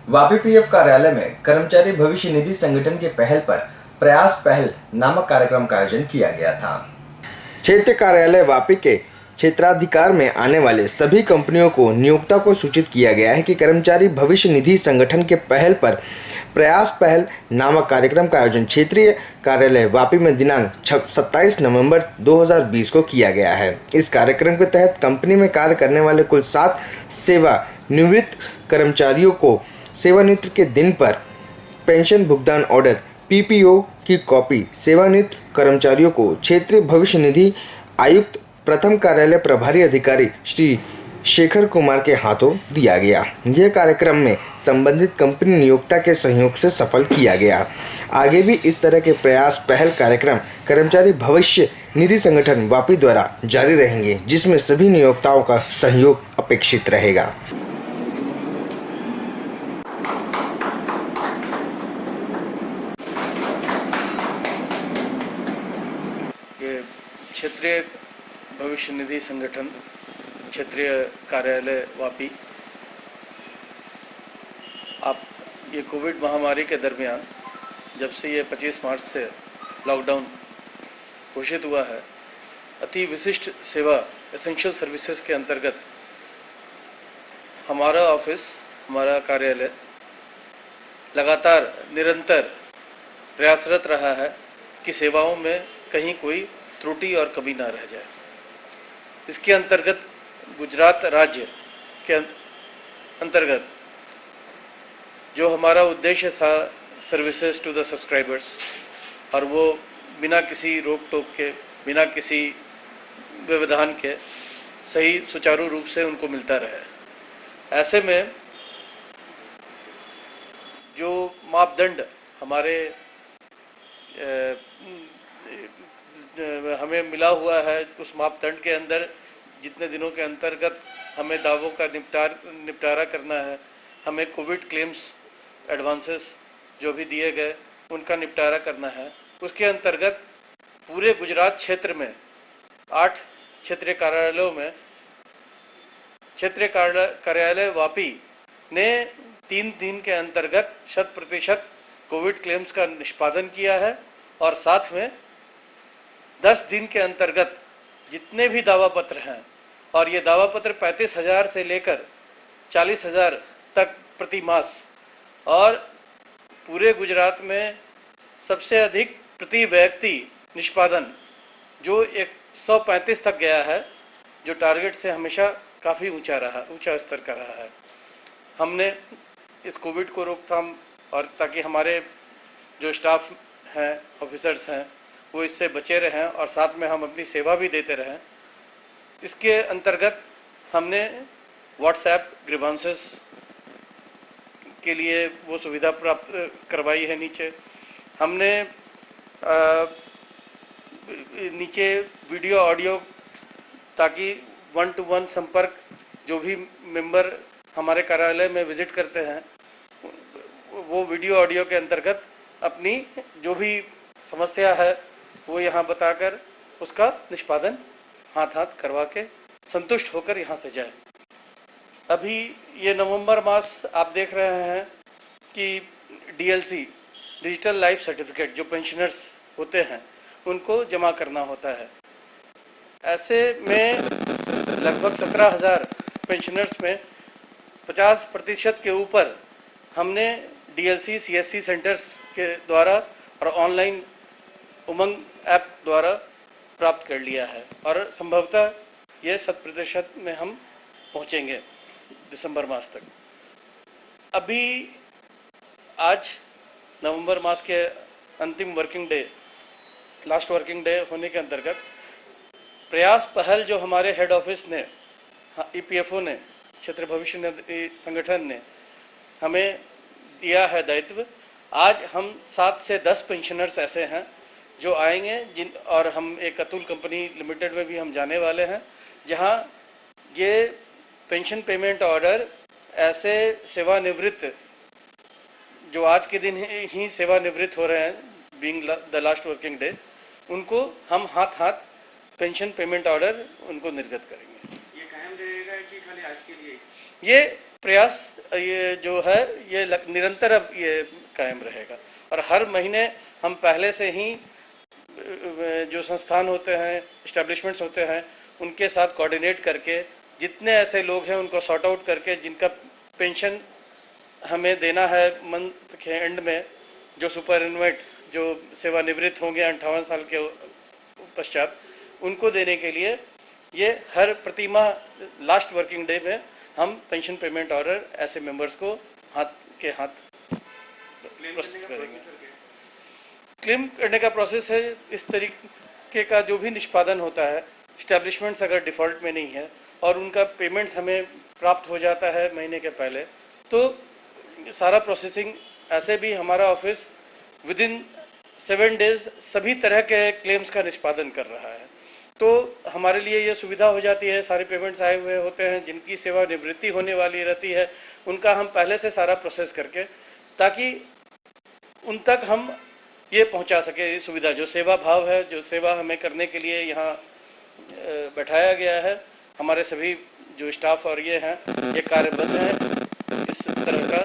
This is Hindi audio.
वापी पीएफ कार्यालय में कर्मचारी भविष्य निधि संगठन के पहल पर प्रयास पहल नामक कार्यक्रम का आयोजन किया गया था। क्षेत्र कार्यालय वापी के क्षेत्राधिकार में आने वाले सभी कंपनियों को नियोक्ता को सूचित किया गया है कि कर्मचारी भविष्य निधि संगठन के पहल पर प्रयास पहल नामक कार्यक्रम का आयोजन क्षेत्रीय कार्यालय वापी में दिनांक 27 नवंबर 2020 को किया गया है। इस कार्यक्रम के तहत कंपनी में कार्य करने वाले कुल 7 सेवानिवृत्त कर्मचारियों को सेवानिवृत्ति के दिन पर पेंशन भुगतान ऑर्डर पीपीओ की कॉपी सेवानिवृत्त कर्मचारियों को क्षेत्रीय भविष्य निधि आयुक्त प्रथम कार्यालय प्रभारी अधिकारी श्री शेखर कुमार के हाथों दिया गया। यह कार्यक्रम में संबंधित कंपनी नियोक्ता के सहयोग से सफल किया गया। आगे भी इस तरह के प्रयास पहल कार्यक्रम कर्मचारी भविष्य निधि संगठन वापी द्वारा जारी रहेंगे, जिसमें सभी नियोक्ताओं का सहयोग अपेक्षित रहेगा। ये क्षेत्रीय भविष्य निधि संगठन क्षेत्रीय कार्यालय वापी, आप ये कोविड महामारी के दरमियान जब से ये 25 मार्च से लॉकडाउन घोषित हुआ है, अति विशिष्ट सेवा एसेंशियल सर्विसेज के अंतर्गत हमारा ऑफिस, हमारा कार्यालय लगातार निरंतर प्रयासरत रहा है कि सेवाओं में कहीं कोई त्रुटि और कमी ना रह जाए। इसके अंतर्गत गुजरात राज्य के अंतर्गत जो हमारा उद्देश्य था सर्विसेज टू द सब्सक्राइबर्स, और वो बिना किसी रोक टोक के, बिना किसी व्यवधान के सही सुचारू रूप से उनको मिलता रहे। ऐसे में जो मापदंड हमारे हमें मिला हुआ है, उस मापदंड के अंदर जितने दिनों के अंतर्गत हमें दावों का निपटारा करना है, हमें कोविड क्लेम्स एडवांसेस जो भी दिए गए उनका निपटारा करना है, उसके अंतर्गत पूरे गुजरात क्षेत्र में 8 क्षेत्रीय कार्यालयों में क्षेत्रीय कार्यालय वापी ने 3 दिन के अंतर्गत 100% कोविड क्लेम्स का निष्पादन किया है, और साथ में 10 दिन के अंतर्गत जितने भी दावा पत्र हैं, और ये दावा पत्र 35,000 से लेकर 40,000 तक प्रति मास, और पूरे गुजरात में सबसे अधिक प्रति व्यक्ति निष्पादन जो 135 तक गया है, जो टारगेट से हमेशा काफ़ी ऊंचा स्तर का रहा है। हमने इस कोविड को रोकथाम, और ताकि हमारे जो स्टाफ हैं, ऑफिसर्स हैं, वो इससे बचे रहें और साथ में हम अपनी सेवा भी देते रहें, इसके अंतर्गत हमने व्हाट्सएप ग्रीवांसेस के लिए वो सुविधा प्राप्त करवाई है। नीचे हमने नीचे वीडियो ऑडियो, ताकि 1-to-1 संपर्क जो भी मेंबर हमारे कार्यालय में विजिट करते हैं, वो वीडियो ऑडियो के अंतर्गत अपनी जो भी समस्या है वो यहाँ बताकर उसका निष्पादन हाथ करवा के संतुष्ट होकर यहाँ से जाए। अभी ये नवंबर मास आप देख रहे हैं कि डीएलसी, डिजिटल लाइफ सर्टिफिकेट, जो पेंशनर्स होते हैं उनको जमा करना होता है। ऐसे में लगभग 17,000 पेंशनर्स में 50% के ऊपर हमने डीएलसी सीएससी सेंटर्स के द्वारा और ऑनलाइन उमंग ऐप द्वारा प्राप्त कर लिया है, और संभवतः ये 100% में हम पहुंचेंगे दिसंबर मास तक। अभी आज नवंबर मास के अंतिम working day, last working day होने के अंतर्गत प्रयास पहल जो हमारे हेड ऑफिस ने, ईपीएफओ ने, क्षेत्र भविष्य निधि संगठन ने हमें दिया है दायित्व। आज हम 7 से 10 पेंशनर्स ऐसे हैं जो आएंगे, और हम एक अतुल कंपनी लिमिटेड में भी हम जाने वाले हैं, जहां ये पेंशन पेमेंट ऑर्डर ऐसे सेवानिवृत्त जो आज के दिन ही सेवानिवृत्त हो रहे हैं, being the last working day, उनको हम हाथ पेंशन पेमेंट ऑर्डर उनको निर्गत करेंगे। ये कायम रहेगा कि खाली आज के लिए? ये प्रयास ये जो है ये निरंतर अब ये कायम रहेगा और हर महीने हम पहले से ही जो संस्थान होते हैं, इस्टेब्लिशमेंट्स होते हैं, उनके साथ कोऑर्डिनेट करके जितने ऐसे लोग हैं उनको सॉर्ट आउट करके जिनका पेंशन हमें देना है मंथ के एंड में, जो सुपरएनुएट जो सेवानिवृत्त होंगे 58 साल के पश्चात, उनको देने के लिए ये हर प्रतिमाह लास्ट वर्किंग डे में हम पेंशन पेमेंट ऑर्डर ऐसे मेंबर्स को हाथ प्रस्तुत करेंगे। क्लेम करने का प्रोसेस है इस तरीके का, जो भी निष्पादन होता है, इस्टेब्लिशमेंट्स अगर डिफ़ॉल्ट में नहीं है और उनका पेमेंट्स हमें प्राप्त हो जाता है महीने के पहले, तो सारा प्रोसेसिंग ऐसे भी हमारा ऑफिस विद इन 7 डेज सभी तरह के क्लेम्स का निष्पादन कर रहा है। तो हमारे लिए ये सुविधा हो जाती है, सारे पेमेंट्स आए हुए होते हैं, जिनकी सेवानिवृत्ति होने वाली रहती है उनका हम पहले से सारा प्रोसेस करके, ताकि उन तक हम ये पहुंचा सके सुविधा, जो सेवा भाव है, जो सेवा हमें करने के लिए यहाँ बैठाया गया है। हमारे सभी जो स्टाफ और ये हैं, ये कार्यबद्ध हैं इस तरह का